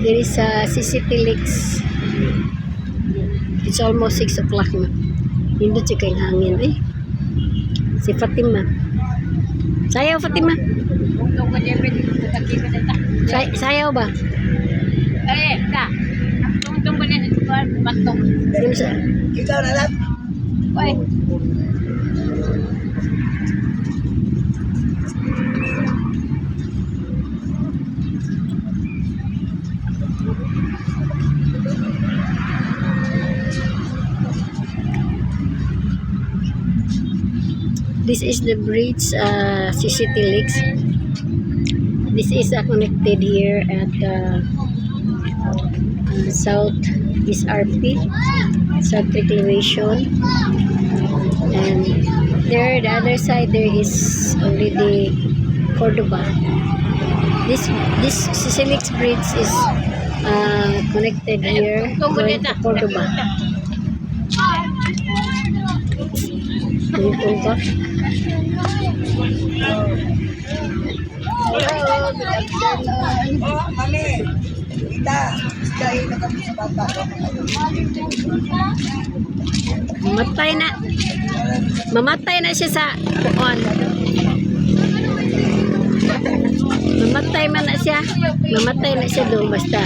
There is a Lakes. It's almost 6 o'clock na. Hindi siya kayong hangin eh. Si Fatima. Sayaw, Fatima. Sayaw ba? Yung sa... Ikaw na lang. This is the bridge, Lakes. This is connected here at South East RP, South Reclamation, and there, the other side, there is already Cordoba. This Lakes bridge is connected here going to Cordoba. Hello, Oh, mami. Kita. Dahil na kami sa bata. Mamatay na siya sa kuon. Mamatay na siya doon basta.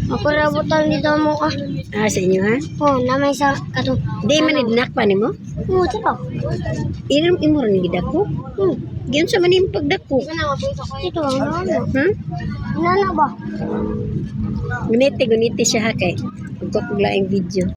Ako rabutan dito mo ka. Sa inyo ha? Oh, namay sa katong. Di man idnak pa nimo? Oo, tira. Imo rin gidako? Giyon sa maning pagdako. Ito ang nana. Hmm? Nana ba? Guniti siya ha kay. Pagkakulaing video.